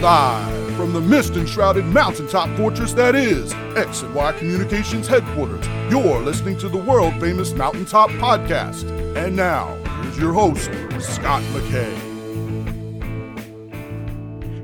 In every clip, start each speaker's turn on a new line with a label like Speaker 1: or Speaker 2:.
Speaker 1: Live from the mist-enshrouded mountaintop fortress that is X and Y Communications headquarters, you're listening to the world-famous Mountaintop Podcast. And now, here's your host, Scott McKay.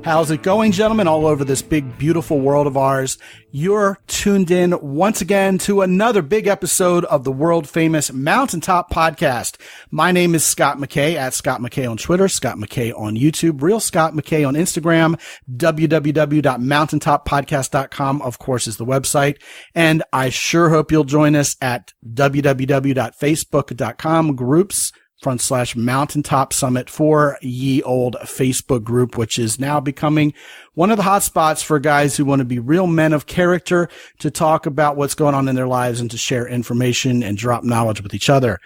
Speaker 2: How's it going, gentlemen, all over this big, beautiful world of ours? You're tuned in once again to another big episode of the world-famous Mountaintop Podcast. My name is Scott McKay, at Scott McKay on Twitter, Scott McKay on YouTube, Real Scott McKay on Instagram, www.mountaintoppodcast.com, of course, is the website. And I sure hope you'll join us at www.facebook.com groups/Mountaintop Summit for ye old Facebook group, which is now becoming one of the hot spots for guys who want to be real men of character, to talk about what's going on in their lives and to share information and drop knowledge with each other.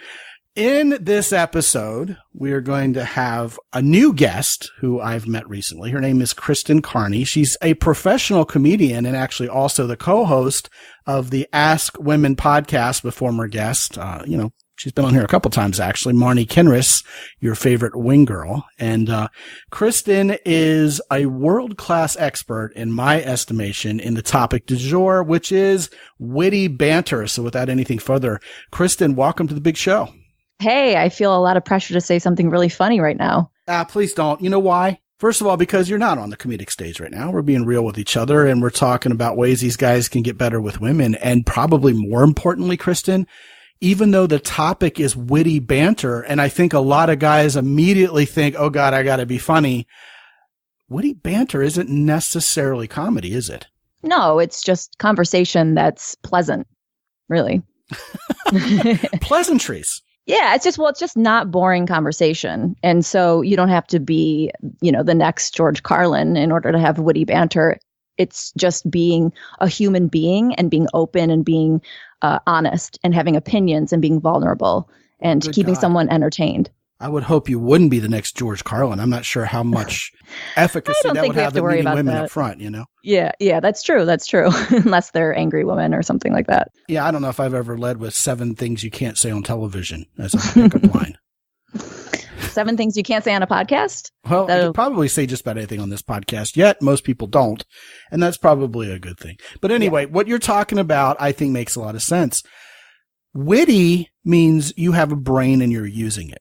Speaker 2: In this episode, we are going to have a new guest who I've met recently. Her name is Kristen Carney. She's a professional comedian and actually also the co-host of the Ask Women podcast with former guest, she's been on here a couple times, actually. Marnie Kinrys, your favorite wing girl. And Kristen is a world-class expert, in my estimation, in the topic du jour, which is witty banter. So without anything further, Kristen, welcome to the big show.
Speaker 3: Hey, I feel a lot of pressure to say something really funny right now.
Speaker 2: Please don't. You know why? First of all, because you're not on the comedic stage right now. We're being real with each other, and we're talking about ways these guys can get better with women. And probably more importantly, Kristen, even though the topic is witty banter, and I think a lot of guys immediately think, oh God, I gotta be funny. Witty banter isn't necessarily comedy, is it?
Speaker 3: No, it's just conversation that's pleasant, really.
Speaker 2: Pleasantries.
Speaker 3: Yeah, it's just not boring conversation. And so you don't have to be, the next George Carlin in order to have witty banter. It's just being a human being and being open and being honest and having opinions and being vulnerable and
Speaker 2: Good
Speaker 3: keeping
Speaker 2: God.
Speaker 3: someone entertained.
Speaker 2: I would hope you wouldn't be the next George Carlin. I'm not sure how much efficacy that would have in meeting women up front,
Speaker 3: Yeah, that's true. That's true. Unless they're angry women or something like that.
Speaker 2: Yeah, I don't know if I've ever led with 7 things you can't say on television as a pickup line.
Speaker 3: 7 things you can't say on a podcast?
Speaker 2: Well, I could probably say just about anything on this podcast, yet most people don't. And that's probably a good thing. But anyway, What you're talking about, I think, makes a lot of sense. Witty means you have a brain and you're using it.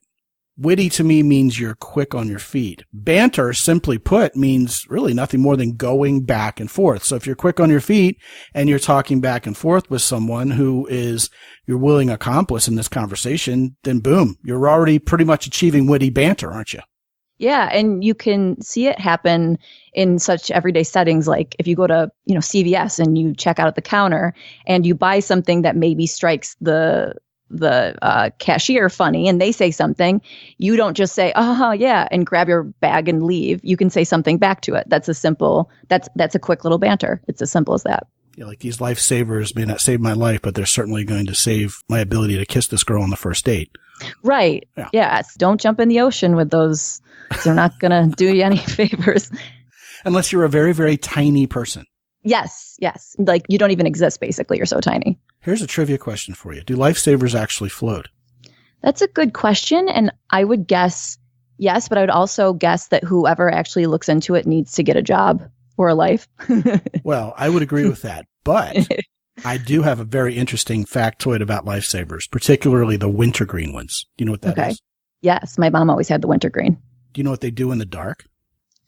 Speaker 2: Witty to me means you're quick on your feet. Banter, simply put, means really nothing more than going back and forth. So if you're quick on your feet and you're talking back and forth with someone who is your willing accomplice in this conversation, then boom, you're already pretty much achieving witty banter, aren't you?
Speaker 3: Yeah, and you can see it happen in such everyday settings, like if you go to, CVS and you check out at the counter and you buy something that maybe strikes the cashier funny and they say something, you don't just say, oh yeah, and grab your bag and leave. You can say something back to it. That's a quick little banter. It's as simple as that.
Speaker 2: Yeah, like these LifeSavers may not save my life, but they're certainly going to save my ability to kiss this girl on the first date.
Speaker 3: Right. Yeah. Yes. Don't jump in the ocean with those. They're not going to do you any favors.
Speaker 2: Unless you're a very, very tiny person.
Speaker 3: Yes. Like you don't even exist, basically. You're so tiny.
Speaker 2: Here's a trivia question for you. Do LifeSavers actually float?
Speaker 3: That's a good question. And I would guess yes, but I would also guess that whoever actually looks into it needs to get a job or a life.
Speaker 2: Well, I would agree with that. But I do have a very interesting factoid about LifeSavers, particularly the Wintergreen ones. Do you know what that is?
Speaker 3: Yes. My mom always had the Wintergreen.
Speaker 2: Do you know what they do in the dark?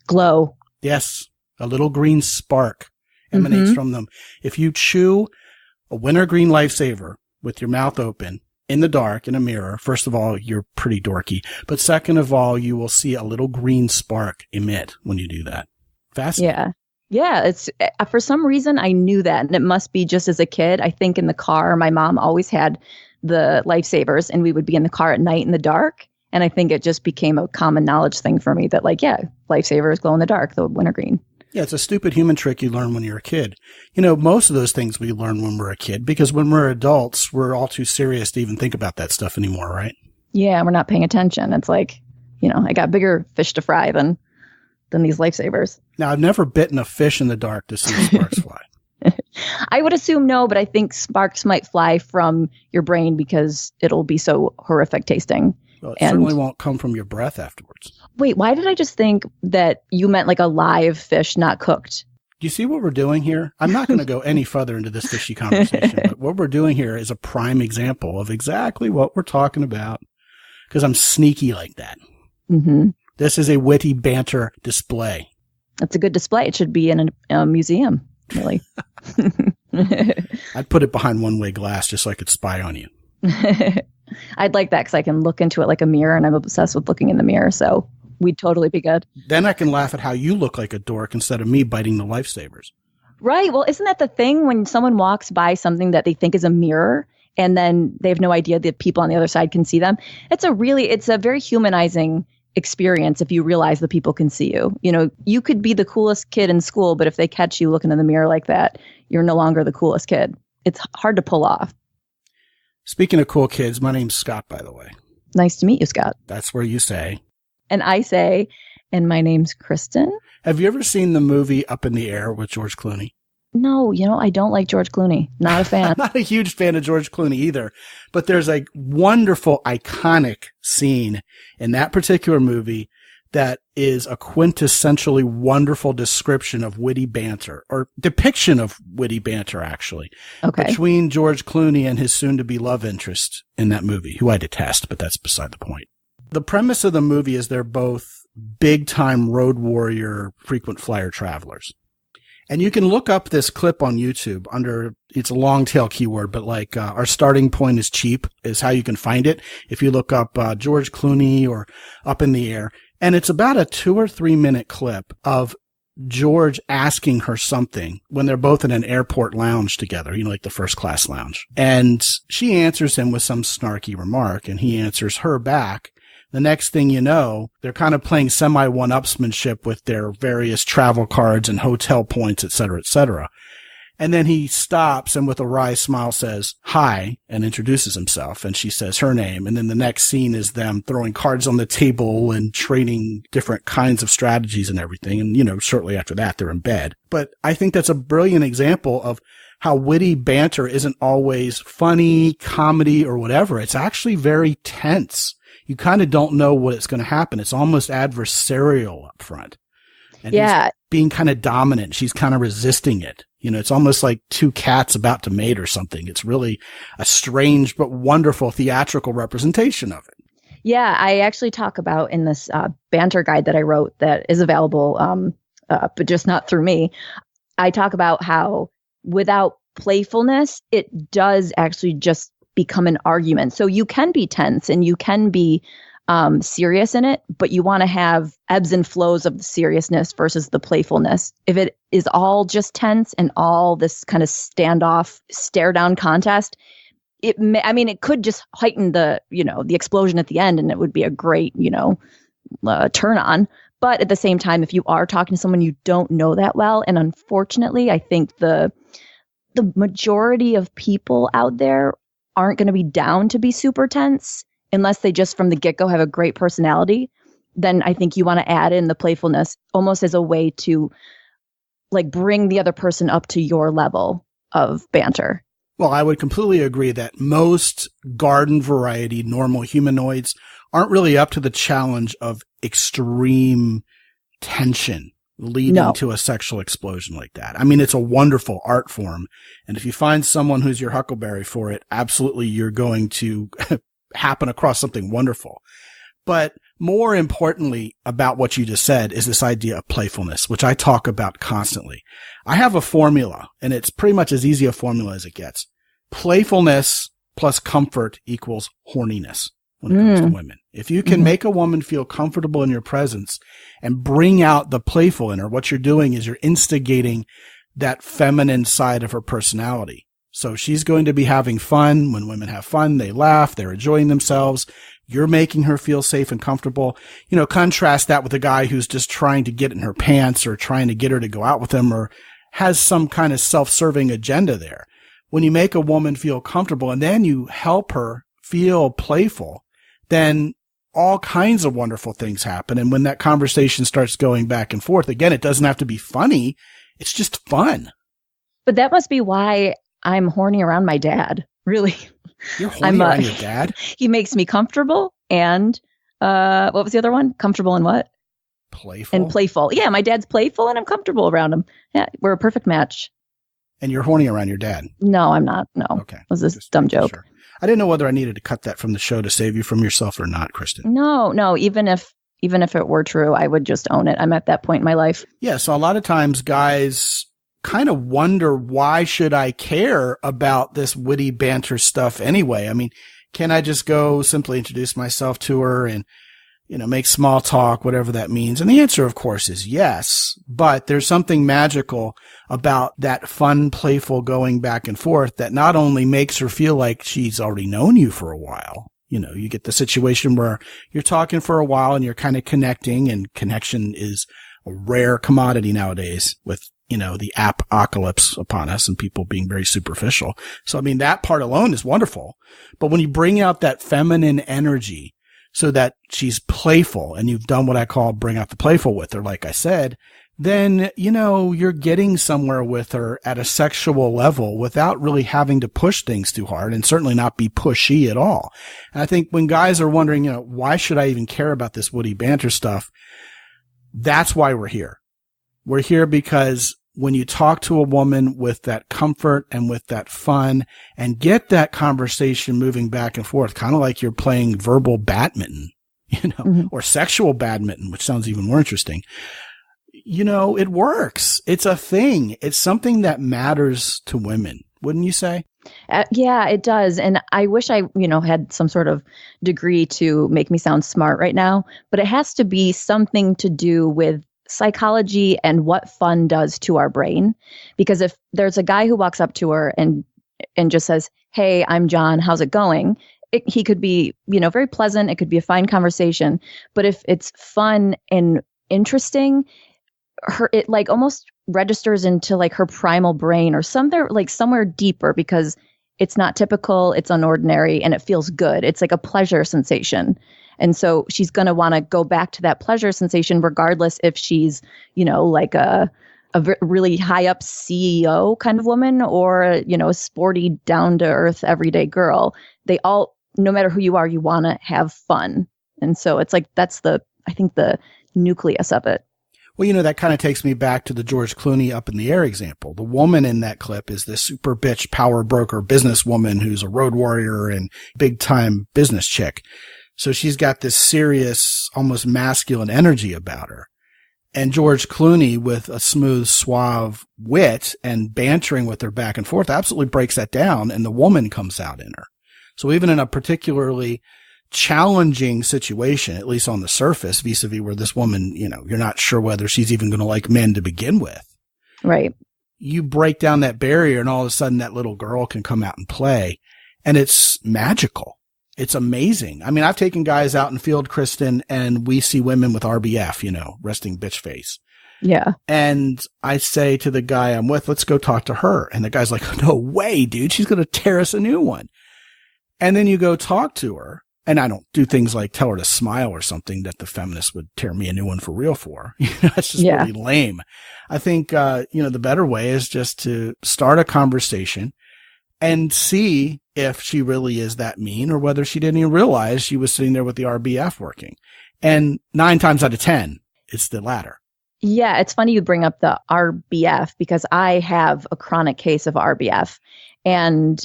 Speaker 3: Glow.
Speaker 2: Yes. A little green spark emanates from them. If you chew a Wintergreen LifeSaver with your mouth open in the dark in a mirror, first of all, you're pretty dorky. But second of all, you will see a little green spark emit when you do that. Fascinating.
Speaker 3: Yeah. It's for some reason I knew that, and it must be just as a kid. I think in the car, my mom always had the LifeSavers, and we would be in the car at night in the dark. And I think it just became a common knowledge thing for me that LifeSavers glow in the dark, the Wintergreen.
Speaker 2: Yeah, it's a stupid human trick you learn when you're a kid. Most of those things we learn when we're a kid, because when we're adults, we're all too serious to even think about that stuff anymore, right?
Speaker 3: Yeah, we're not paying attention. It's like, I got bigger fish to fry than these LifeSavers.
Speaker 2: Now, I've never bitten a fish in the dark to see sparks fly.
Speaker 3: I would assume no, but I think sparks might fly from your brain because it'll be so horrific tasting.
Speaker 2: Well, it certainly won't come from your breath afterwards.
Speaker 3: Wait, why did I just think that you meant like a live fish, not cooked?
Speaker 2: Do you see what we're doing here? I'm not going to go any further into this fishy conversation, but what we're doing here is a prime example of exactly what we're talking about, because I'm sneaky like that.
Speaker 3: Mm-hmm.
Speaker 2: This is a witty banter display.
Speaker 3: That's a good display. It should be in a museum, really.
Speaker 2: I'd put it behind one-way glass just so I could spy on you.
Speaker 3: I'd like that because I can look into it like a mirror, and I'm obsessed with looking in the mirror, so we'd totally be good.
Speaker 2: Then I can laugh at how you look like a dork instead of me biting the LifeSavers.
Speaker 3: Right. Well, isn't that the thing when someone walks by something that they think is a mirror and then they have no idea that people on the other side can see them? It's a very humanizing experience if you realize that people can see you. You know, you could be the coolest kid in school, but if they catch you looking in the mirror like that, you're no longer the coolest kid. It's hard to pull off.
Speaker 2: Speaking of cool kids, my name's Scott, by the way.
Speaker 3: Nice to meet you, Scott.
Speaker 2: That's where you say.
Speaker 3: And I say, and my name's Kristen.
Speaker 2: Have you ever seen the movie Up in the Air with George Clooney?
Speaker 3: No, I don't like George Clooney. Not a fan.
Speaker 2: I'm not a huge fan of George Clooney either, but there's a wonderful, iconic scene in that particular movie that is a quintessentially wonderful description of witty banter, or depiction of witty banter, actually, between George Clooney and his soon-to-be love interest in that movie, who I detest, but that's beside the point. The premise of the movie is they're both big-time road warrior, frequent flyer travelers. And you can look up this clip on YouTube under, it's a long tail keyword, but like our starting point is cheap is how you can find it. If you look up George Clooney or Up in the Air, and it's about a 2 or 3 minute clip of George asking her something when they're both in an airport lounge together, like the first class lounge. And she answers him with some snarky remark, and he answers her back. The next thing you know, they're kind of playing semi-one-upsmanship with their various travel cards and hotel points, et cetera, et cetera. And then he stops and with a wry smile says, "Hi," and introduces himself. And she says her name. And then the next scene is them throwing cards on the table and trading different kinds of strategies and everything. And, shortly after that, they're in bed. But I think that's a brilliant example of how witty banter isn't always funny, comedy, or whatever. It's actually very tense. You kind of don't know what it's going to happen. It's almost adversarial up front. And he's being kind of dominant. She's kind of resisting it. It's almost like two cats about to mate or something. It's really a strange but wonderful theatrical representation of it.
Speaker 3: Yeah, I actually talk about in this banter guide that I wrote that is available, but just not through me. I talk about how without playfulness, it does actually just become an argument. So you can be tense and you can be serious in it, but you want to have ebbs and flows of the seriousness versus the playfulness. If it is all just tense and all this kind of standoff, stare down contest, it could just heighten the explosion at the end, and it would be a great, turn on. But at the same time, if you are talking to someone you don't know that well, and unfortunately, I think the majority of people out there aren't going to be down to be super tense unless they just from the get-go have a great personality, then I think you want to add in the playfulness almost as a way to like bring the other person up to your level of banter.
Speaker 2: Well, I would completely agree that most garden variety normal humanoids aren't really up to the challenge of extreme tension leading to a sexual explosion like that. I mean, it's a wonderful art form. And if you find someone who's your huckleberry for it, absolutely you're going to happen across something wonderful. But more importantly about what you just said is this idea of playfulness, which I talk about constantly. I have a formula, and it's pretty much as easy a formula as it gets. Playfulness plus comfort equals horniness when it comes to women. If you can make a woman feel comfortable in your presence and bring out the playful in her, what you're doing is you're instigating that feminine side of her personality. So she's going to be having fun. When women have fun, they laugh, they're enjoying themselves. You're making her feel safe and comfortable. Contrast that with a guy who's just trying to get in her pants or trying to get her to go out with him or has some kind of self-serving agenda there. When you make a woman feel comfortable and then you help her feel playful, then all kinds of wonderful things happen. And when that conversation starts going back and forth, again, it doesn't have to be funny. It's just fun.
Speaker 3: But that must be why I'm horny around my dad, really.
Speaker 2: You're horny around your dad?
Speaker 3: He makes me comfortable and What was the other one? Comfortable and what?
Speaker 2: Playful.
Speaker 3: And playful. Yeah, my dad's playful and I'm comfortable around him. Yeah, we're a perfect match.
Speaker 2: And you're horny around your dad?
Speaker 3: No, I'm not. No.
Speaker 2: Okay.
Speaker 3: It was this dumb joke.
Speaker 2: Sure. I didn't know whether I needed to cut that from the show to save you from yourself or not, Kristen.
Speaker 3: No. Even if it were true, I would just own it. I'm at that point in my life.
Speaker 2: Yeah. So a lot of times guys kind of wonder, why should I care about this witty banter stuff anyway? I mean, can I just go simply introduce myself to her and, make small talk, whatever that means? And the answer, of course, is yes. But there's something magical about that fun, playful going back and forth that not only makes her feel like she's already known you for a while. You get the situation where you're talking for a while and you're kind of connecting, and connection is a rare commodity nowadays with, the apocalypse upon us and people being very superficial. So, I mean, that part alone is wonderful. But when you bring out that feminine energy so that she's playful, and you've done what I call bring out the playful with her, like I said, then, you're getting somewhere with her at a sexual level without really having to push things too hard, and certainly not be pushy at all. And I think when guys are wondering, why should I even care about this witty banter stuff? That's why we're here. We're here because when you talk to a woman with that comfort and with that fun and get that conversation moving back and forth, kind of like you're playing verbal badminton, or sexual badminton, which sounds even more interesting. It works. It's a thing. It's something that matters to women, wouldn't you say?
Speaker 3: Yeah, it does. And I wish I, had some sort of degree to make me sound smart right now, but it has to be something to do with psychology and what fun does to our brain. Because if there's a guy who walks up to her and just says, "Hey, I'm John, how's it going?" He could be, very pleasant. It could be a fine conversation. But if it's fun and interesting, it like almost registers into like her primal brain or somewhere deeper, because it's not typical, it's unordinary, and it feels good. It's like a pleasure sensation. And so she's going to want to go back to that pleasure sensation, regardless if she's, like a really high up CEO kind of woman or, a sporty, down to earth, everyday girl. They all, no matter who you are, you want to have fun. And so it's like, that's I think the nucleus of it.
Speaker 2: Well, that kind of takes me back to the George Clooney Up in the Air example. The woman in that clip is this super bitch power broker businesswoman who's a road warrior and big time business chick. So she's got this serious, almost masculine energy about her. And George Clooney, with a smooth, suave wit and bantering with her back and forth, absolutely breaks that down, and the woman comes out in her. So even in a particularly challenging situation, at least on the surface, vis-a-vis where this woman, you're not sure whether she's even going to like men to begin with.
Speaker 3: Right.
Speaker 2: You break down that barrier, and all of a sudden that little girl can come out and play, and it's magical. It's amazing. I mean, I've taken guys out in field, Kristen, and we see women with RBF, resting bitch face.
Speaker 3: Yeah.
Speaker 2: And I say to the guy I'm with, let's go talk to her. And the guy's like, no way, dude. She's going to tear us a new one. And then you go talk to her. And I don't do things like tell her to smile or something that the feminists would tear me a new one for real for. That's just really lame. I think, the better way is just to start a conversation and see if she really is that mean, or whether she didn't even realize she was sitting there with the RBF working. And 9 times out of 10, it's the latter.
Speaker 3: Yeah, it's funny you bring up the RBF, because I have a chronic case of RBF, and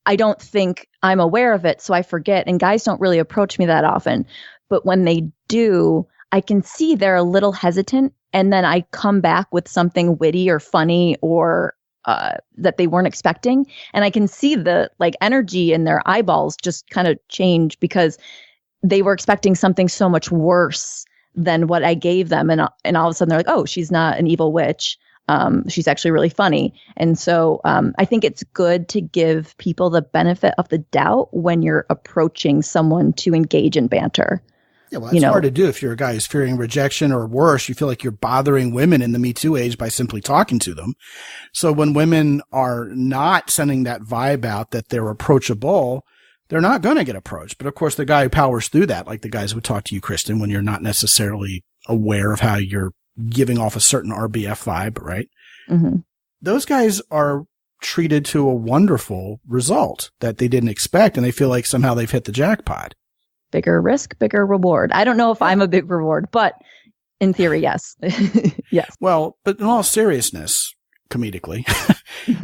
Speaker 3: I don't think I'm aware of it, so I forget, and guys don't really approach me that often. But when they do, I can see they're a little hesitant, and then I come back with something witty or funny or that they weren't expecting. And I can see the energy in their eyeballs just kind of change, because they were expecting something so much worse than what I gave them. And all of a sudden they're like, oh, she's not an evil witch. She's actually really funny. And so I think it's good to give people the benefit of the doubt when you're approaching someone to engage in banter.
Speaker 2: Yeah, well, that's hard to do if you're a guy who's fearing rejection, or worse, you feel like you're bothering women in the Me Too age by simply talking to them. So when women are not sending that vibe out that they're approachable, they're not going to get approached. But of course, the guy who powers through that, like the guys who talk to you, Kristen, when you're not necessarily aware of how you're giving off a certain RBF vibe, right?
Speaker 3: Mm-hmm.
Speaker 2: Those guys are treated to a wonderful result that they didn't expect, and they feel like somehow they've hit the jackpot.
Speaker 3: bigger risk, bigger reward. I don't know if I'm a big reward, but in theory, yes. Yes.
Speaker 2: Well, but in all seriousness, comedically,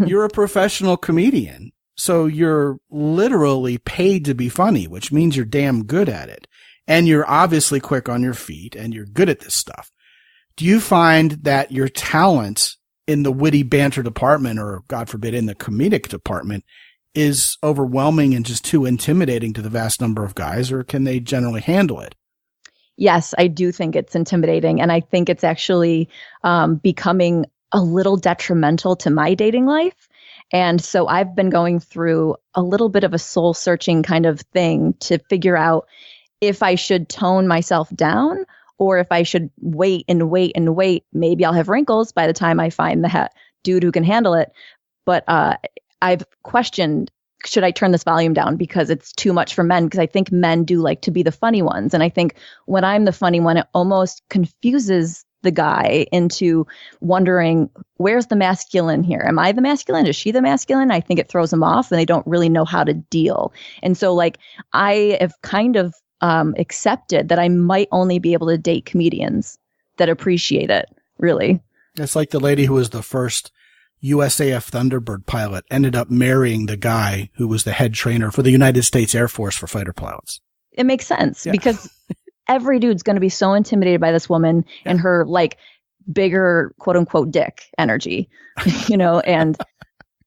Speaker 2: you're a professional comedian. So you're literally paid to be funny, which means you're damn good at it. And you're obviously quick on your feet and you're good at this stuff. Do you find that your talent in the witty banter department, or God forbid in the comedic department, is overwhelming and just too intimidating to the vast number of guys, or can they generally handle it?
Speaker 3: Yes, I do think it's intimidating. And I think it's actually becoming a little detrimental to my dating life. And so I've been going through a little bit of a soul searching kind of thing to figure out if I should tone myself down or if I should wait and wait and wait. Maybe I'll have wrinkles by the time I find the dude who can handle it. But I've questioned, should I turn this volume down because it's too much for men? Because I think men do like to be the funny ones. And I think when I'm the funny one, it almost confuses the guy into wondering, where's the masculine here? Am I the masculine? Is she the masculine? I think it throws them off and they don't really know how to deal. And so like I have kind of accepted that I might only be able to date comedians that appreciate it, really.
Speaker 2: It's like the lady who was the first USAF Thunderbird pilot ended up marrying the guy who was the head trainer for the United States Air Force for fighter pilots.
Speaker 3: It makes sense because every dude's going to be so intimidated by this woman and her like bigger quote unquote dick energy, you know, and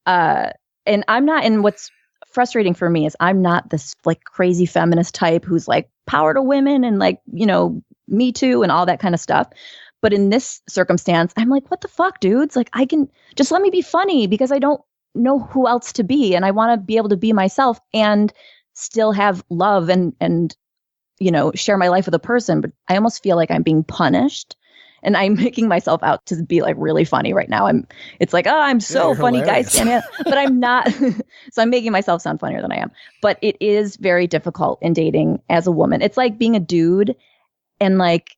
Speaker 3: I'm not, and what's frustrating for me is I'm not this like crazy feminist type who's like power to women and like, you know, Me Too and all that kind of stuff. But in this circumstance, I'm like, what the fuck, dudes? Like, I can just let me be funny because I don't know who else to be. And I want to be able to be myself and still have love and, you know, share my life with a person. But I almost feel like I'm being punished and I'm making myself out to be like really funny right now. It's like, oh, I'm so funny,
Speaker 2: hilarious.
Speaker 3: guys. But I'm not. So I'm making myself sound funnier than I am. But it is very difficult in dating as a woman. It's like being a dude and like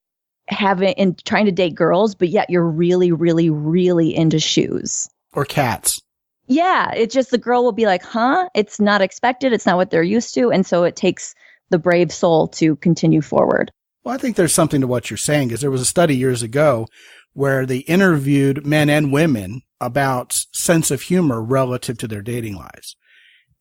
Speaker 3: trying to date girls, but yet you're really, really, really into shoes
Speaker 2: or cats.
Speaker 3: Yeah. It's just the girl will be like, huh? It's not expected. It's not what they're used to. And so it takes the brave soul to continue forward.
Speaker 2: Well, I think there's something to what you're saying, because there was a study years ago where they interviewed men and women about sense of humor relative to their dating lives.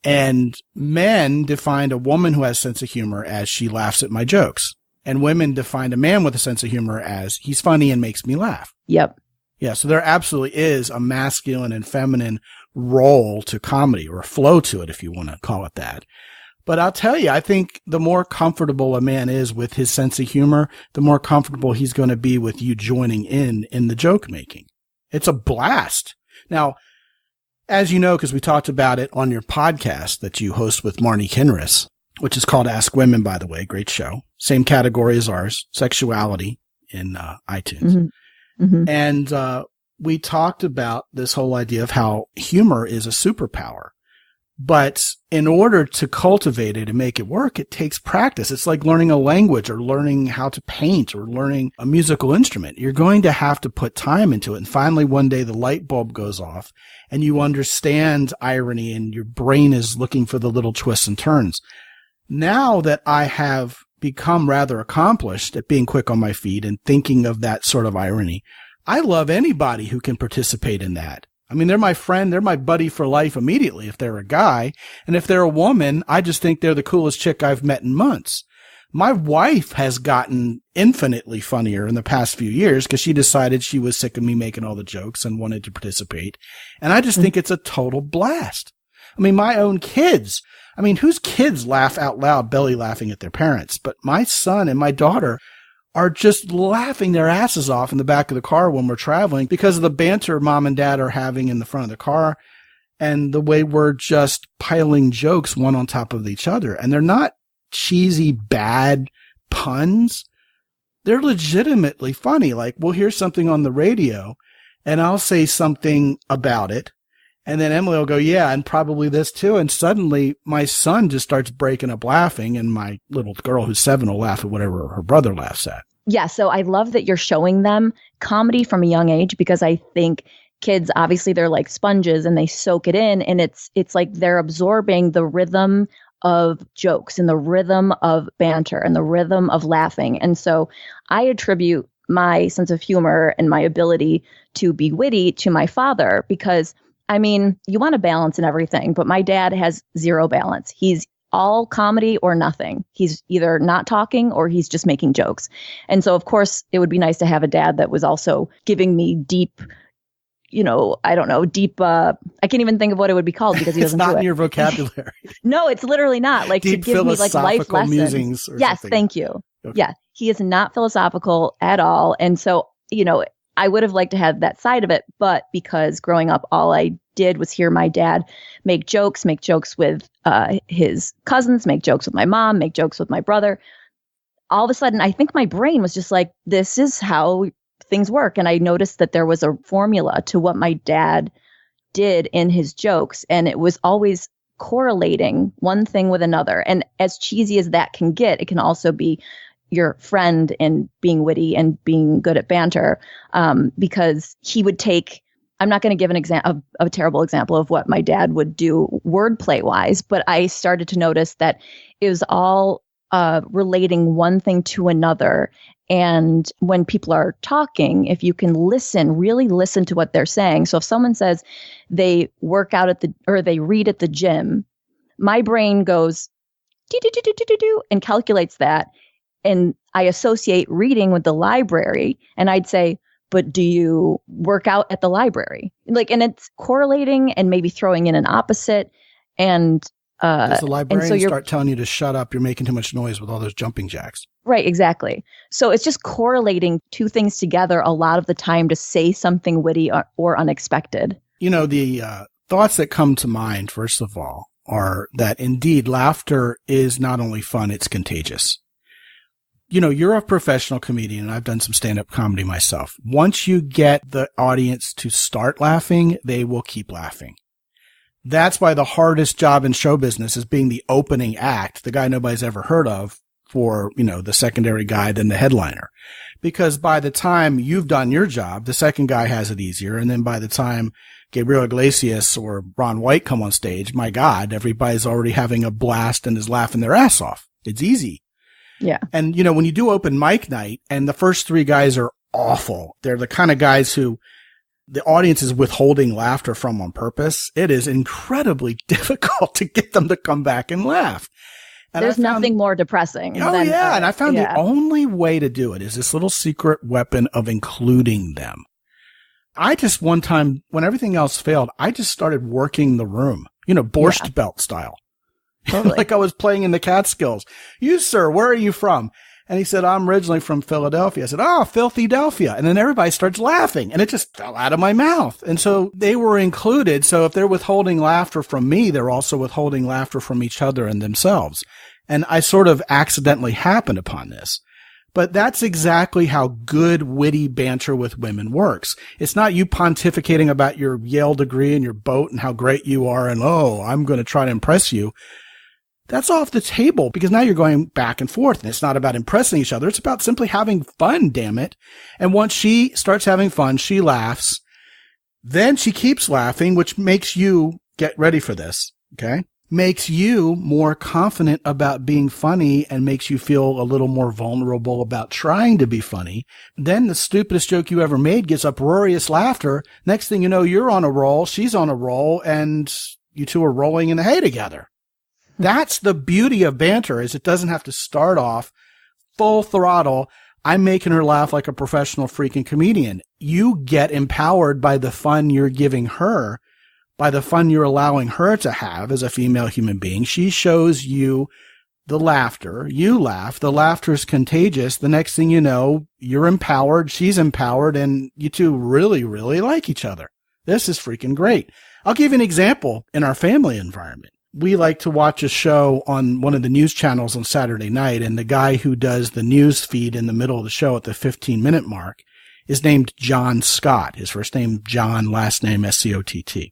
Speaker 2: And men defined a woman who has sense of humor as she laughs at my jokes. And women defined a man with a sense of humor as he's funny and makes me laugh.
Speaker 3: Yep.
Speaker 2: Yeah. So there absolutely is a masculine and feminine role to comedy, or a flow to it, if you want to call it that. But I'll tell you, I think the more comfortable a man is with his sense of humor, the more comfortable he's going to be with you joining in the joke making. It's a blast. Now, as you know, because we talked about it on your podcast that you host with Marnie Kinrys, which is called Ask Women, by the way, great show. Same category as ours, sexuality in iTunes.
Speaker 3: Mm-hmm. Mm-hmm.
Speaker 2: And we talked about this whole idea of how humor is a superpower. But in order to cultivate it and make it work, it takes practice. It's like learning a language or learning how to paint or learning a musical instrument. You're going to have to put time into it. And finally, one day the light bulb goes off and you understand irony and your brain is looking for the little twists and turns. Now that I have become rather accomplished at being quick on my feet and thinking of that sort of irony, I love anybody who can participate in that. I mean, they're my friend. They're my buddy for life immediately if they're a guy. And if they're a woman, I just think they're the coolest chick I've met in months. My wife has gotten infinitely funnier in the past few years because she decided she was sick of me making all the jokes and wanted to participate. And I just think it's a total blast. I mean, my own kids. I mean, whose kids laugh out loud, belly laughing at their parents? But my son and my daughter are just laughing their asses off in the back of the car when we're traveling because of the banter mom and dad are having in the front of the car and the way we're just piling jokes one on top of each other. And they're not cheesy, bad puns. They're legitimately funny. Like, we'll hear something on the radio and I'll say something about it. And then Emily will go, yeah, and probably this too. And suddenly my son just starts breaking up laughing. And my little girl who's 7 will laugh at whatever her brother laughs at.
Speaker 3: Yeah. So I love that you're showing them comedy from a young age, because I think kids, obviously they're like sponges and they soak it in. And it's like they're absorbing the rhythm of jokes and the rhythm of banter and the rhythm of laughing. And so I attribute my sense of humor and my ability to be witty to my father, because I mean, you want a balance in everything, but my dad has zero balance. He's all comedy or nothing. He's either not talking or he's just making jokes. And so, of course, it would be nice to have a dad that was also giving me deep, I don't know, deep, I can't even think of what it would be called because he doesn't do it.
Speaker 2: It's not in your vocabulary.
Speaker 3: No, it's literally not. Like
Speaker 2: deep
Speaker 3: to give me like life lessons.
Speaker 2: Musings or
Speaker 3: yes,
Speaker 2: something.
Speaker 3: Thank you. Okay. Yeah, he is not philosophical at all. And so, I would have liked to have that side of it, but because growing up, all I did was hear my dad make jokes with his cousins, make jokes with my mom, make jokes with my brother. All of a sudden, I think my brain was just like, this is how things work. And I noticed that there was a formula to what my dad did in his jokes. And it was always correlating one thing with another. And as cheesy as that can get, it can also be your friend in being witty and being good at banter, because he would take, I'm not going to give an example, a terrible example of what my dad would do wordplay wise, but I started to notice that it was all relating one thing to another. And when people are talking, if you can really listen to what they're saying. So if someone says they work out or they read at the gym, my brain goes do and calculates that. And I associate reading with the library, and I'd say, but do you work out at the library? And it's correlating and maybe throwing in an opposite. And
Speaker 2: does the librarian start telling you to shut up? You're making too much noise with all those jumping jacks.
Speaker 3: Right, exactly. So it's just correlating two things together a lot of the time to say something witty or unexpected.
Speaker 2: The thoughts that come to mind, first of all, are that indeed laughter is not only fun, it's contagious. You're a professional comedian, and I've done some stand-up comedy myself. Once you get the audience to start laughing, they will keep laughing. That's why the hardest job in show business is being the opening act, the guy nobody's ever heard of, for, the secondary guy, then the headliner. Because by the time you've done your job, the second guy has it easier. And then by the time Gabriel Iglesias or Ron White come on stage, my God, everybody's already having a blast and is laughing their ass off. It's easy.
Speaker 3: Yeah.
Speaker 2: And, when you do open mic night and the first three guys are awful, they're the kind of guys who the audience is withholding laughter from on purpose. It is incredibly difficult to get them to come back and laugh. And
Speaker 3: there's nothing more depressing.
Speaker 2: And I found the only way to do it is this little secret weapon of including them. I just one time, when everything else failed, I just started working the room, Borscht Belt style. Totally. Like I was playing in the Catskills. You, sir, where are you from? And he said, I'm originally from Philadelphia. I said, Filthydelphia. And then everybody starts laughing, and it just fell out of my mouth. And so they were included. So if they're withholding laughter from me, they're also withholding laughter from each other and themselves. And I sort of accidentally happened upon this. But that's exactly how good, witty banter with women works. It's not you pontificating about your Yale degree and your boat and how great you are and, I'm going to try to impress you. That's off the table because now you're going back and forth, and it's not about impressing each other. It's about simply having fun, damn it. And once she starts having fun, she laughs. Then she keeps laughing, which makes you get ready for this. Okay. Makes you more confident about being funny and makes you feel a little more vulnerable about trying to be funny. Then the stupidest joke you ever made gets uproarious laughter. Next thing you know, you're on a roll. She's on a roll, and you two are rolling in the hay together. That's the beauty of banter, is it doesn't have to start off full throttle. I'm making her laugh like a professional freaking comedian. You get empowered by the fun you're giving her, by the fun you're allowing her to have as a female human being. She shows you the laughter. You laugh. The laughter is contagious. The next thing you know, you're empowered. She's empowered, and you two really, really like each other. This is freaking great. I'll give you an example in our family environment. We like to watch a show on one of the news channels on Saturday night, and the guy who does the news feed in the middle of the show at the 15-minute mark is named John Scott. His first name, John, last name, S-C-O-T-T.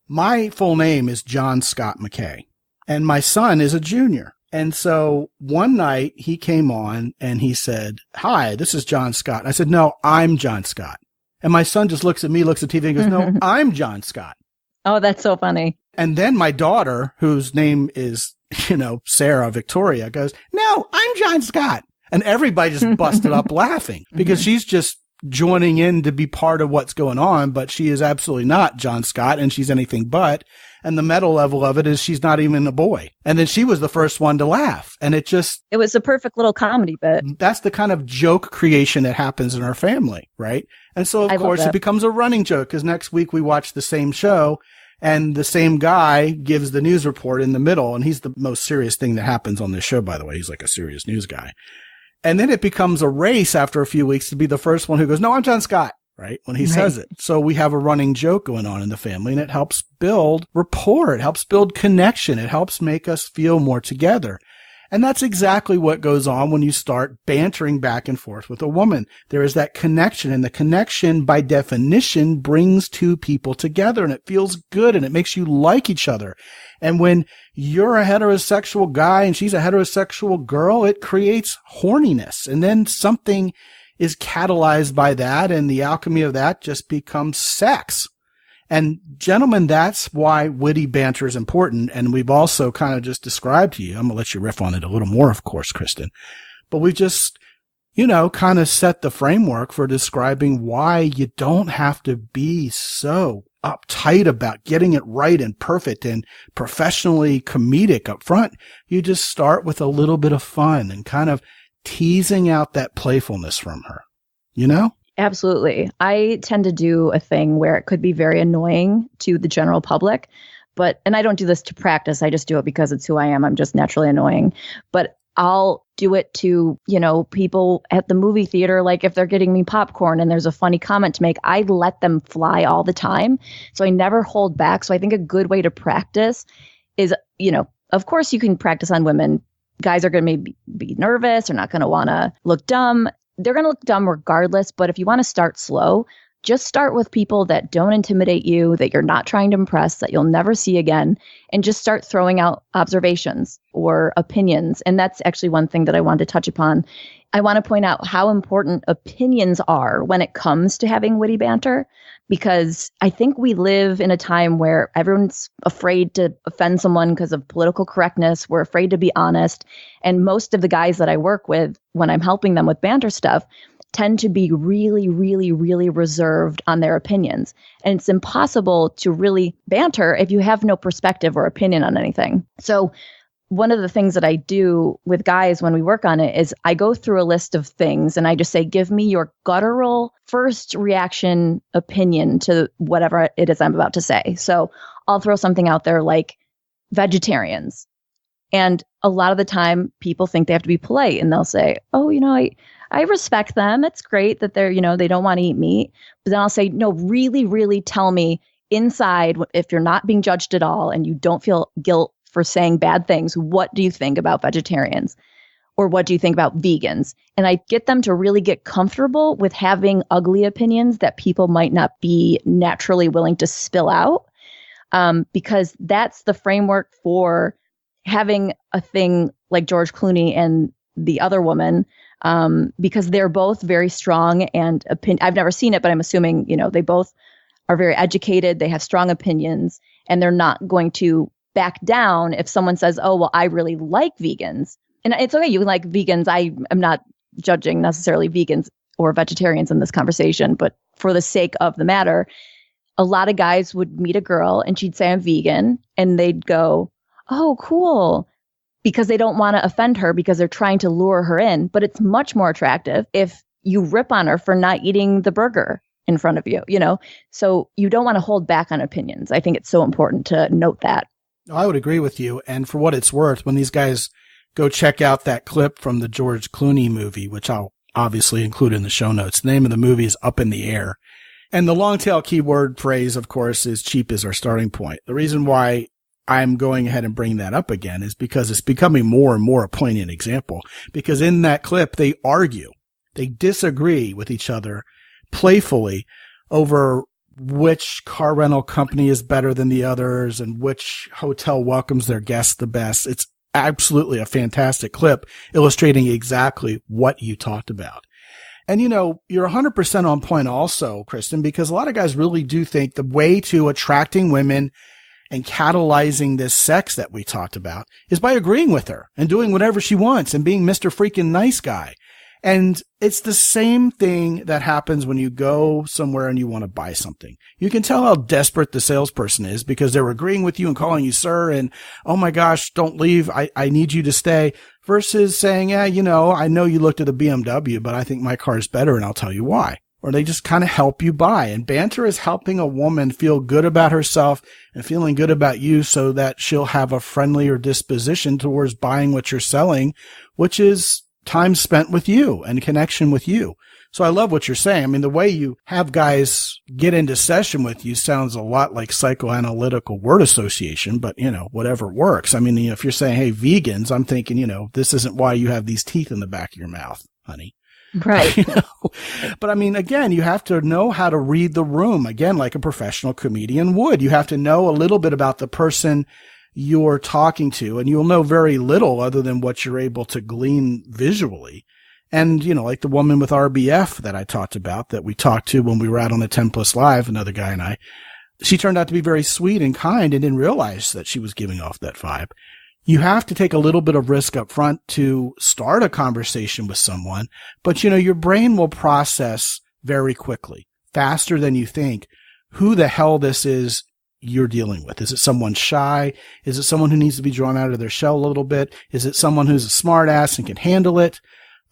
Speaker 2: My full name is John Scott McKay, and my son is a junior. And so one night he came on and he said, "Hi, this is John Scott." And I said, "No, I'm John Scott." And my son just looks at me, looks at TV and goes, "No, I'm John Scott."
Speaker 3: Oh, that's so funny.
Speaker 2: And then my daughter, whose name is Sarah Victoria goes, "No, I'm John Scott." And everybody just busted up laughing because she's just joining in to be part of what's going on, but she is absolutely not John Scott, and she's anything but. And the meta level of it is she's not even a boy. And then she was the first one to laugh. And it
Speaker 3: was a perfect little comedy bit.
Speaker 2: That's the kind of joke creation that happens in our family, right? And so, of course, it becomes a running joke because next week we watch the same show and the same guy gives the news report in the middle. And he's the most serious thing that happens on this show, by the way. He's like a serious news guy. And then it becomes a race after a few weeks to be the first one who goes, "No, I'm John Scott," right? When he says it. So we have a running joke going on in the family, and it helps build rapport. It helps build connection. It helps make us feel more together. And that's exactly what goes on when you start bantering back and forth with a woman. There is that connection, and the connection by definition brings two people together, and it feels good and it makes you like each other. And when you're a heterosexual guy and she's a heterosexual girl, it creates horniness. And then something is catalyzed by that, and the alchemy of that just becomes sex. And gentlemen, that's why witty banter is important. And we've also kind of just described to you, I'm going to let you riff on it a little more, of course, Kristen, but we just, kind of set the framework for describing why you don't have to be so uptight about getting it right and perfect and professionally comedic up front. You just start with a little bit of fun and kind of teasing out that playfulness from her,
Speaker 3: Absolutely. I tend to do a thing where it could be very annoying to the general public, and I don't do this to practice. I just do it because it's who I am. I'm just naturally annoying, but I'll do it to, people at the movie theater. Like if they're getting me popcorn and there's a funny comment to make, I let them fly all the time. So I never hold back. So I think a good way to practice is, of course you can practice on women. Guys are going to maybe be nervous. They're not going to want to look dumb. They're going to look dumb regardless, but if you want to start slow, just start with people that don't intimidate you, that you're not trying to impress, that you'll never see again, and just start throwing out observations or opinions. And that's actually one thing that I wanted to touch upon. I want to point out how important opinions are when it comes to having witty banter, because I think we live in a time where everyone's afraid to offend someone because of political correctness. We're afraid to be honest. And most of the guys that I work with, when I'm helping them with banter stuff, tend to be really, really, really reserved on their opinions. And it's impossible to really banter if you have no perspective or opinion on anything. So one of the things that I do with guys when we work on it is I go through a list of things and I just say, give me your guttural first reaction opinion to whatever it is I'm about to say. So I'll throw something out there like vegetarians. And a lot of the time people think they have to be polite and they'll say, "Oh, I respect them. It's great that they're, they don't want to eat meat." But then I'll say, "No, really, really tell me inside, if you're not being judged at all and you don't feel guilt for saying bad things, what do you think about vegetarians? Or what do you think about vegans?" And I get them to really get comfortable with having ugly opinions that people might not be naturally willing to spill out, because that's the framework for having a thing like George Clooney and the other woman, because they're both very strong and I've never seen it, but I'm assuming, they both are very educated. They have strong opinions and they're not going to back down if someone says, "Oh, well, I really like vegans." And it's okay. You can like vegans. I am not judging necessarily vegans or vegetarians in this conversation, but for the sake of the matter, a lot of guys would meet a girl and she'd say, "I'm vegan." And they'd go, "Oh, cool." Because they don't want to offend her because they're trying to lure her in. But it's much more attractive if you rip on her for not eating the burger in front of you, So you don't want to hold back on opinions. I think it's so important to note that.
Speaker 2: I would agree with you. And for what it's worth, when these guys go check out that clip from the George Clooney movie, which I'll obviously include in the show notes, the name of the movie is Up in the Air. And the long tail keyword phrase, of course, is cheap is our starting point. The reason why I'm going ahead and bringing that up again is because it's becoming more and more a poignant example. Because in that clip, they argue, they disagree with each other playfully over which car rental company is better than the others and which hotel welcomes their guests the best. It's absolutely a fantastic clip illustrating exactly what you talked about. And, you're 100% on point also, Kristen, because a lot of guys really do think the way to attracting women and catalyzing this sex that we talked about is by agreeing with her and doing whatever she wants and being Mr. freaking nice guy. And it's the same thing that happens when you go somewhere and you want to buy something. You can tell how desperate the salesperson is because they're agreeing with you and calling you sir and, oh my gosh, don't leave. I need you to stay, versus saying, yeah, I know you looked at the BMW, but I think my car is better and I'll tell you why. Or they just kind of help you buy. And banter is helping a woman feel good about herself and feeling good about you so that she'll have a friendlier disposition towards buying what you're selling, which is time spent with you and connection with you. So I love what you're saying. I mean, the way you have guys get into session with you sounds a lot like psychoanalytical word association, but whatever works. I mean, if you're saying, hey, vegans, I'm thinking, this isn't why you have these teeth in the back of your mouth, honey.
Speaker 3: Right.
Speaker 2: But I mean, again, you have to know how to read the room, again, like a professional comedian would. You have to know a little bit about the person you're talking to, and you'll know very little other than what you're able to glean visually. And, like the woman with RBF that I talked about, that we talked to when we were out on the 10 Plus Live, another guy and I, she turned out to be very sweet and kind and didn't realize that she was giving off that vibe. You have to take a little bit of risk up front to start a conversation with someone, but your brain will process very quickly, faster than you think, who the hell this is you're dealing with. Is it someone shy? Is it someone who needs to be drawn out of their shell a little bit? Is it someone who's a smart ass and can handle it?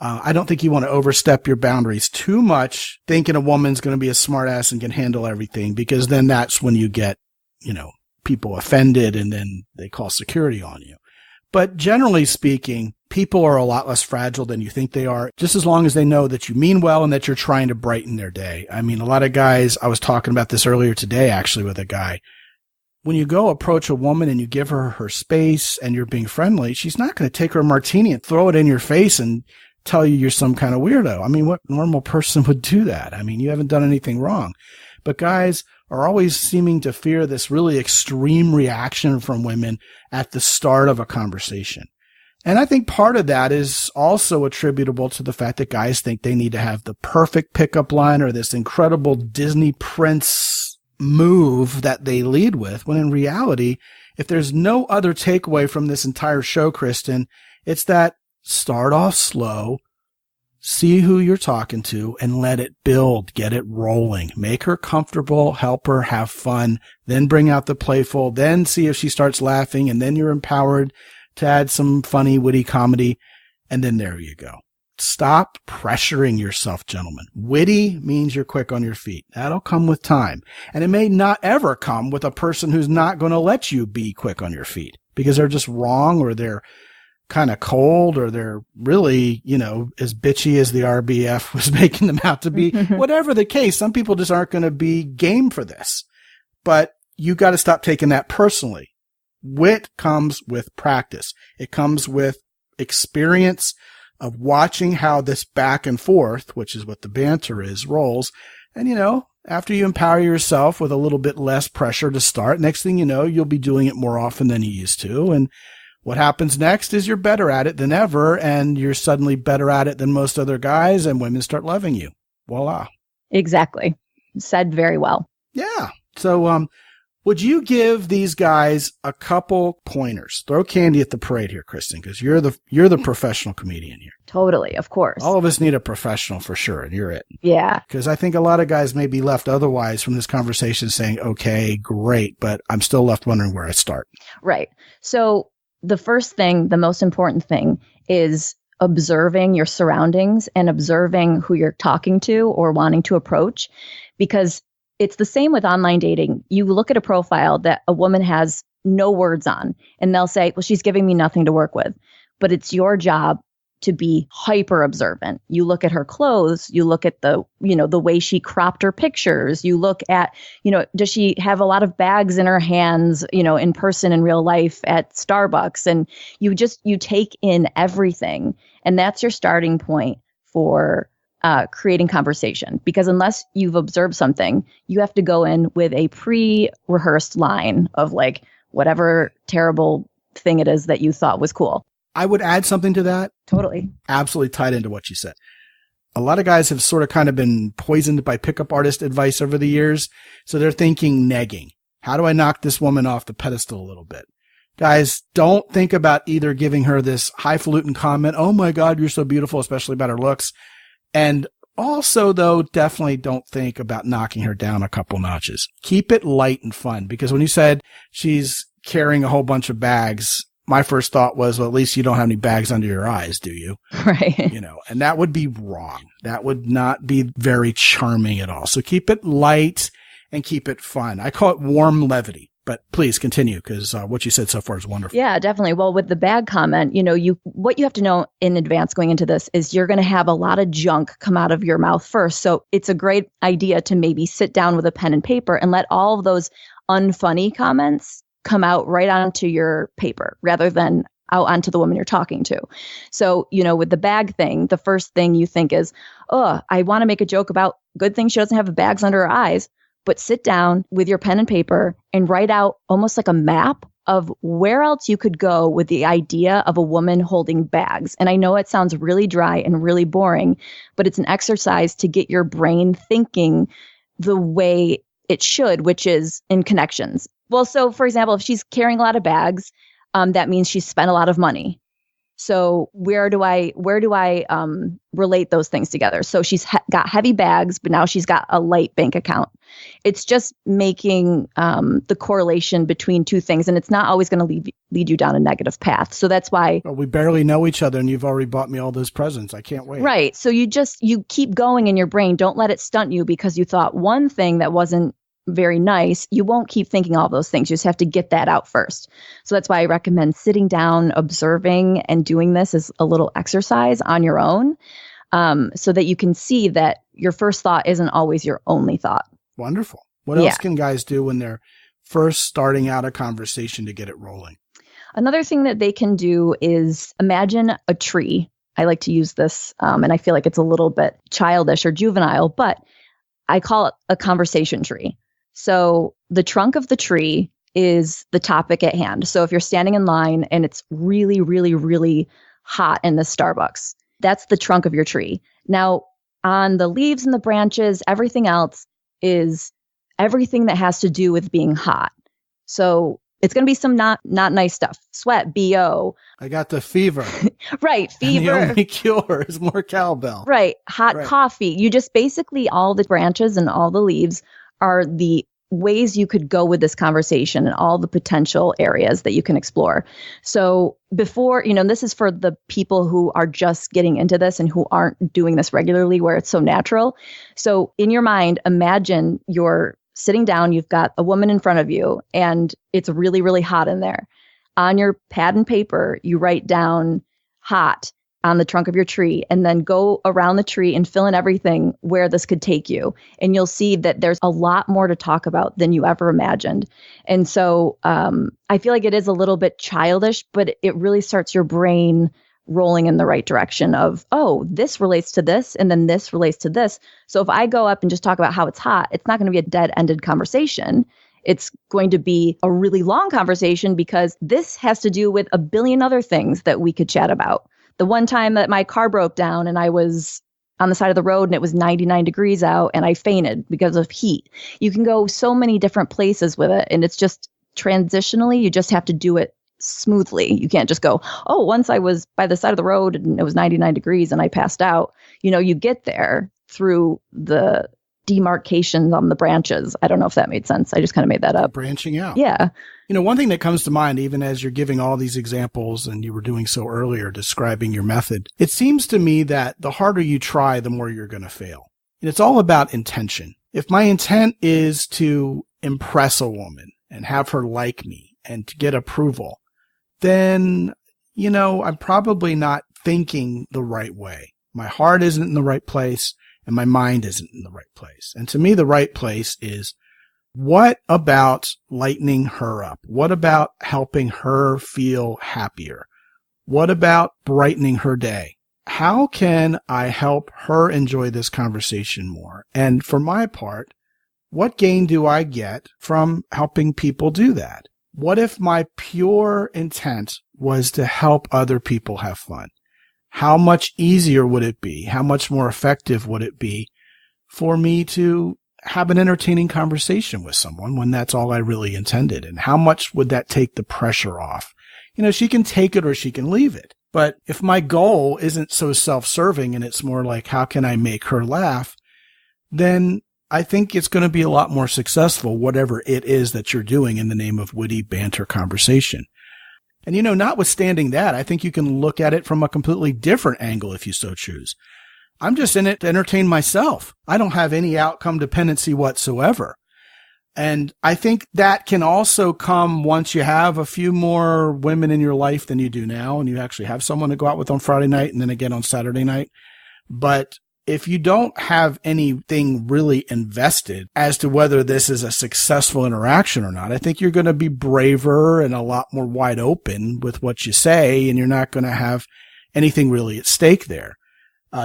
Speaker 2: I don't think you want to overstep your boundaries too much, thinking a woman's going to be a smart ass and can handle everything, because then that's when you get, people offended and then they call security on you. But generally speaking, people are a lot less fragile than you think they are, just as long as they know that you mean well and that you're trying to brighten their day. I mean, a lot of guys, I was talking about this earlier today, actually, with a guy. When you go approach a woman and you give her her space and you're being friendly, she's not going to take her martini and throw it in your face and tell you you're some kind of weirdo. I mean, what normal person would do that? I mean, you haven't done anything wrong. But guys are always seeming to fear this really extreme reaction from women at the start of a conversation. And I think part of that is also attributable to the fact that guys think they need to have the perfect pickup line or this incredible Disney prince move that they lead with, when in reality, if there's no other takeaway from this entire show, Kristen, it's that start off slow, see who you're talking to, and let it build, get it rolling, make her comfortable, help her have fun, then bring out the playful, then see if she starts laughing, and then you're empowered to add some funny, witty comedy, and then there you go. Stop pressuring yourself, gentlemen. Witty means you're quick on your feet. That'll come with time. And it may not ever come with a person who's not going to let you be quick on your feet because they're just wrong, or they're kind of cold, or they're really, as bitchy as the RBF was making them out to be. Whatever the case, some people just aren't going to be game for this. But you got to stop taking that personally. Wit comes with practice. It comes with experience of watching how this back and forth, which is what the banter is, rolls. And, after you empower yourself with a little bit less pressure to start, next thing you know, you'll be doing it more often than you used to. And what happens next is you're better at it than ever, and you're suddenly better at it than most other guys, and women start loving you. Voila.
Speaker 3: Exactly. Said very well.
Speaker 2: Yeah. So, would you give these guys a couple pointers? Throw candy at the parade here, Kristen, because you're the professional comedian here.
Speaker 3: Totally, of course.
Speaker 2: All of us need a professional for sure, and you're it.
Speaker 3: Yeah.
Speaker 2: Because I think a lot of guys may be left otherwise from this conversation saying, okay, great, but I'm still left wondering where I start.
Speaker 3: Right. So the first thing, the most important thing, is observing your surroundings and observing who you're talking to or wanting to approach, because it's the same with online dating. You look at a profile that a woman has no words on, and they'll say, well, she's giving me nothing to work with. But it's your job to be hyper observant. You look at her clothes, you look at the way she cropped her pictures, you look at, does she have a lot of bags in her hands, in person in real life at Starbucks, and you take in everything. And that's your starting point for creating conversation, because unless you've observed something, you have to go in with a pre-rehearsed line of like whatever terrible thing it is that you thought was cool.
Speaker 2: I would add something to that.
Speaker 3: Totally.
Speaker 2: Absolutely tied into what you said. A lot of guys have sort of kind of been poisoned by pickup artist advice over the years. So they're thinking negging. How do I knock this woman off the pedestal a little bit? Guys, don't think about either giving her this highfalutin comment, oh my God, you're so beautiful, especially about her looks. And also, though, definitely don't think about knocking her down a couple notches. Keep it light and fun, because when you said she's carrying a whole bunch of bags, my first thought was, well, at least you don't have any bags under your eyes, do you?
Speaker 3: Right.
Speaker 2: And that would be wrong. That would not be very charming at all. So keep it light and keep it fun. I call it warm levity. But please continue, because what you said so far is wonderful.
Speaker 3: Yeah, definitely. Well, with the bag comment, what you have to know in advance going into this is you're going to have a lot of junk come out of your mouth first. So it's a great idea to maybe sit down with a pen and paper and let all of those unfunny comments come out right onto your paper rather than out onto the woman you're talking to. So, with the bag thing, the first thing you think is, oh, I want to make a joke about good thing she doesn't have bags under her eyes. But sit down with your pen and paper and write out almost like a map of where else you could go with the idea of a woman holding bags. And I know it sounds really dry and really boring, but it's an exercise to get your brain thinking the way it should, which is in connections. Well, so for example, if she's carrying a lot of bags, that means she's spent a lot of money. So where do I relate those things together? So she's got heavy bags, but now she's got a light bank account. It's just making the correlation between two things, and it's not always going to lead you down a negative path. So that's why.
Speaker 2: Well, we barely know each other, and you've already bought me all those presents. I can't wait.
Speaker 3: Right. So you keep going in your brain. Don't let it stunt you because you thought one thing that wasn't very nice. You won't keep thinking all those things. You just have to get that out first. So that's why I recommend sitting down, observing, and doing this as a little exercise on your own, so that you can see that your first thought isn't always your only thought.
Speaker 2: Wonderful. What else can guys do when they're first starting out a conversation to get it rolling?
Speaker 3: Another thing that they can do is imagine a tree. I like to use this, and I feel like it's a little bit childish or juvenile, but I call it a conversation tree. So the trunk of the tree is the topic at hand. So if you're standing in line and it's really, really, really hot in the Starbucks, that's the trunk of your tree. Now, on the leaves and the branches, everything else is everything that has to do with being hot. So it's going to be some not nice stuff. Sweat, BO.
Speaker 2: I got the fever.
Speaker 3: Right. Fever.
Speaker 2: And the only cure is more cowbell.
Speaker 3: Right. Hot coffee. You just basically, all the branches and all the leaves are the ways you could go with this conversation and all the potential areas that you can explore. So before, this is for the people who are just getting into this and who aren't doing this regularly where it's so natural. So in your mind, imagine you're sitting down, you've got a woman in front of you, and it's really, really hot in there. On your pad and paper, you write down hot on the trunk of your tree, and then go around the tree and fill in everything where this could take you. And you'll see that there's a lot more to talk about than you ever imagined. And so I feel like it is a little bit childish, but it really starts your brain rolling in the right direction of, oh, this relates to this, and then this relates to this. So if I go up and just talk about how it's hot, it's not going to be a dead-ended conversation. It's going to be a really long conversation because this has to do with a billion other things that we could chat about. The one time that my car broke down and I was on the side of the road and it was 99 degrees out and I fainted because of heat. You can go so many different places with it, and it's just transitionally, you just have to do it smoothly. You can't just go, oh, once I was by the side of the road and it was 99 degrees and I passed out. You get there through the demarcations on the branches. I don't know if that made sense. I just kind of made that up.
Speaker 2: Branching out.
Speaker 3: Yeah.
Speaker 2: One thing that comes to mind, even as you're giving all these examples and you were doing so earlier, describing your method, it seems to me that the harder you try, the more you're going to fail. And it's all about intention. If my intent is to impress a woman and have her like me and to get approval, then, I'm probably not thinking the right way. My heart isn't in the right place and my mind isn't in the right place. And to me, the right place is, what about lightening her up? What about helping her feel happier? What about brightening her day? How can I help her enjoy this conversation more? And for my part, what gain do I get from helping people do that? What if my pure intent was to help other people have fun? How much easier would it be? How much more effective would it be for me to have an entertaining conversation with someone when that's all I really intended? And how much would that take the pressure off? She can take it or she can leave it. But if my goal isn't so self-serving and it's more like, how can I make her laugh? Then I think it's going to be a lot more successful, whatever it is that you're doing in the name of witty banter conversation. And, notwithstanding that, I think you can look at it from a completely different angle if you so choose. I'm just in it to entertain myself. I don't have any outcome dependency whatsoever. And I think that can also come once you have a few more women in your life than you do now, and you actually have someone to go out with on Friday night and then again on Saturday night. But if you don't have anything really invested as to whether this is a successful interaction or not, I think you're going to be braver and a lot more wide open with what you say, and you're not going to have anything really at stake there.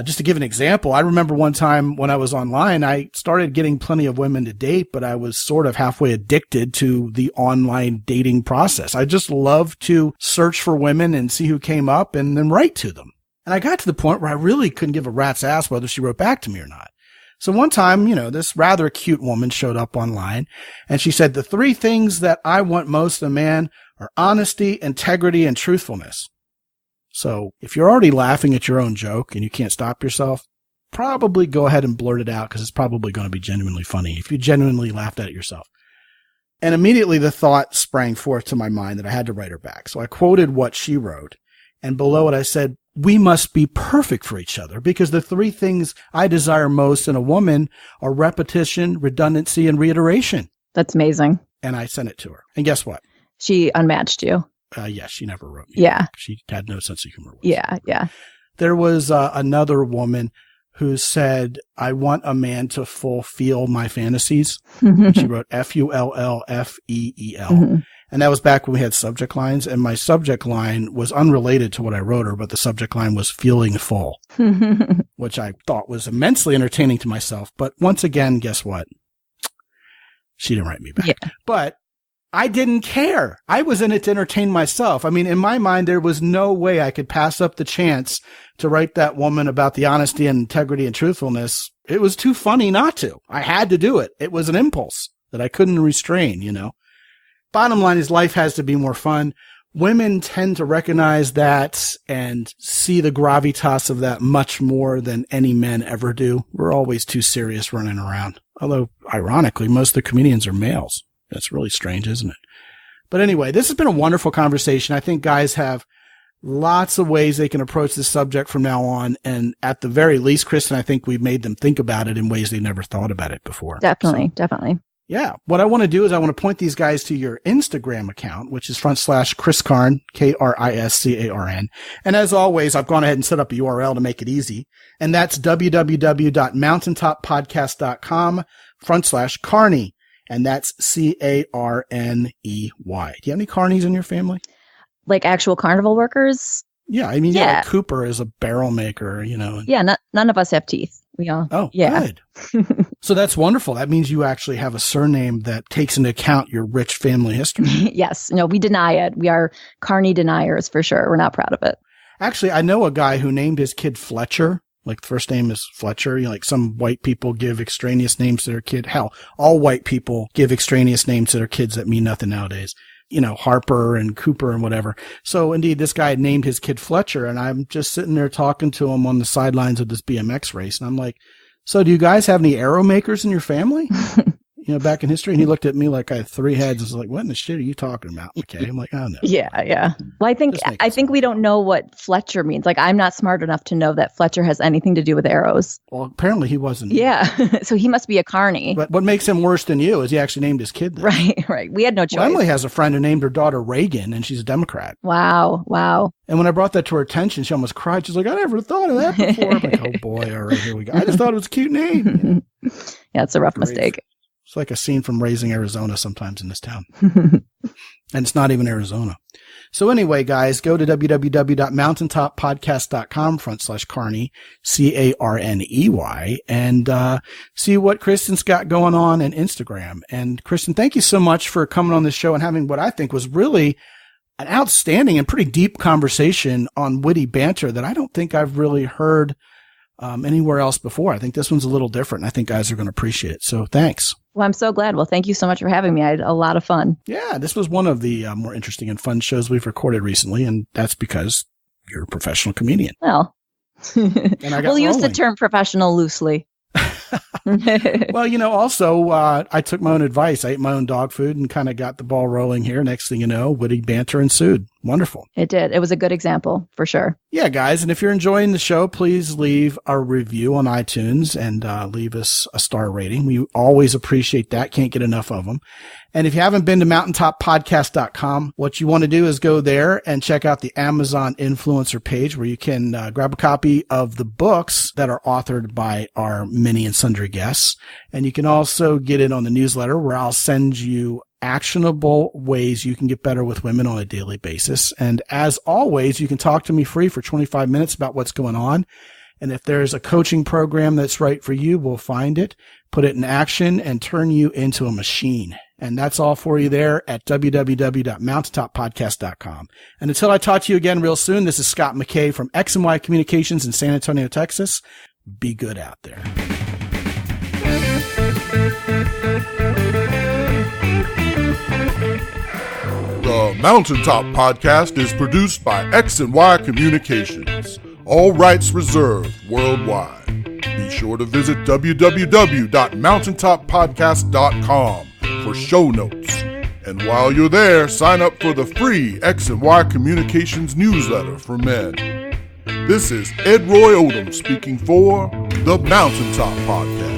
Speaker 2: Just to give an example, I remember one time when I was online, I started getting plenty of women to date, but I was sort of halfway addicted to the online dating process. I just loved to search for women and see who came up and then write to them. And I got to the point where I really couldn't give a rat's ass whether she wrote back to me or not. So one time, this rather cute woman showed up online and she said, the 3 things that I want most in a man are honesty, integrity, and truthfulness. So if you're already laughing at your own joke and you can't stop yourself, probably go ahead and blurt it out because it's probably going to be genuinely funny if you genuinely laughed at it yourself. And immediately the thought sprang forth to my mind that I had to write her back. So I quoted what she wrote, and below it I said, we must be perfect for each other because the 3 things I desire most in a woman are repetition, redundancy, and reiteration.
Speaker 3: That's amazing.
Speaker 2: And I sent it to her. And guess what?
Speaker 3: She unmatched you.
Speaker 2: Yes, she never wrote me.
Speaker 3: Yeah.
Speaker 2: She had no sense of humor.
Speaker 3: Yeah.
Speaker 2: There was another woman who said, I want a man to fulfill my fantasies. She wrote Fullfeel. Mm-hmm. And that was back when we had subject lines. And my subject line was unrelated to what I wrote her, but the subject line was feeling full, which I thought was immensely entertaining to myself. But once again, guess what? She didn't write me back. Yeah. But I didn't care. I was in it to entertain myself. I mean, in my mind, there was no way I could pass up the chance to write that woman about the honesty and integrity and truthfulness. It was too funny not to. I had to do it. It was an impulse that I couldn't restrain, Bottom line is life has to be more fun. Women tend to recognize that and see the gravitas of that much more than any men ever do. We're always too serious running around. Although, ironically, most of the comedians are males. That's really strange, isn't it? But anyway, this has been a wonderful conversation. I think guys have lots of ways they can approach this subject from now on. And at the very least, Kristen, I think we've made them think about it in ways they never thought about it before.
Speaker 3: Definitely.
Speaker 2: Yeah. What I want to do is I want to point these guys to your Instagram account, which is /Chris Carn, KRISCARN. And as always, I've gone ahead and set up a URL to make it easy. And that's www.mountaintoppodcast.com/Carney. And that's Carney. Do you have any Carneys in your family?
Speaker 3: Like actual carnival workers?
Speaker 2: Yeah. I mean, like Cooper is a barrel maker,
Speaker 3: Yeah. None of us have teeth. We all.
Speaker 2: Oh, yeah. Good. So that's wonderful. That means you actually have a surname that takes into account your rich family history.
Speaker 3: Yes. No, we deny it. We are Carney deniers for sure. We're not proud of it.
Speaker 2: Actually, I know a guy who named his kid Fletcher. Like the first name is Fletcher. Like some white people give extraneous names to their kid. Hell, all white people give extraneous names to their kids that mean nothing nowadays. Harper and Cooper and whatever. So indeed, this guy named his kid Fletcher, and I'm just sitting there talking to him on the sidelines of this BMX race. And I'm like, so do you guys have any arrow makers in your family? Back in history. And he looked at me like I had 3 heads and was like, what in the shit are you talking about? Okay. I'm like, oh no.
Speaker 3: Yeah. Well, I think we don't know what Fletcher means. Like, I'm not smart enough to know that Fletcher has anything to do with arrows.
Speaker 2: Well, apparently he wasn't.
Speaker 3: Yeah. So he must be a Carney.
Speaker 2: But what makes him worse than you is he actually named his kid that.
Speaker 3: Right. We had no choice.
Speaker 2: Well, Emily has a friend who named her daughter Reagan, and she's a Democrat.
Speaker 3: Wow. And
Speaker 2: when I brought that to her attention, she almost cried. She's like, I never thought of that before. I'm like, oh boy, all right, here we go. I just thought it was a cute name.
Speaker 3: Yeah, it's a rough mistake.
Speaker 2: It's like a scene from Raising Arizona sometimes in this town. And it's not even Arizona. So anyway, guys, go to www.mountaintoppodcast.com /Carney, Carney, and see what Kristen's got going on Instagram. And Kristen, thank you so much for coming on this show and having what I think was really an outstanding and pretty deep conversation on witty banter that I don't think I've really heard anywhere else before. I think this one's a little different. I think guys are going to appreciate it. So thanks.
Speaker 3: Well, I'm so glad. Well, thank you so much for having me. I had a lot of fun.
Speaker 2: Yeah, this was one of the more interesting and fun shows we've recorded recently, and that's because you're a professional comedian.
Speaker 3: Well, we'll use the term professional loosely.
Speaker 2: Well, also, I took my own advice. I ate my own dog food and kind of got the ball rolling here. Next thing you know, Witty Banter ensued. Wonderful.
Speaker 3: It did. It was a good example for sure.
Speaker 2: Yeah, guys. And if you're enjoying the show, please leave a review on iTunes and leave us a star rating. We always appreciate that. Can't get enough of them. And if you haven't been to mountaintoppodcast.com, what you want to do is go there and check out the Amazon influencer page where you can grab a copy of the books that are authored by our many and sundry guests. And you can also get it on the newsletter where I'll send you actionable ways you can get better with women on a daily basis. And as always, you can talk to me free for 25 minutes about what's going on. And if there's a coaching program that's right for you, we'll find it, put it in action, and turn you into a machine. And that's all for you there at www.mountaintoppodcast.com. And until I talk to you again real soon, this is Scott McKay from X&Y Communications in San Antonio, Texas. Be good out there.
Speaker 1: The Mountaintop Podcast is produced by X&Y Communications. All rights reserved worldwide. Be sure to visit www.mountaintoppodcast.com for show notes. And while you're there, sign up for the free X&Y Communications newsletter for men. This is Ed Roy Odom speaking for the Mountaintop Podcast.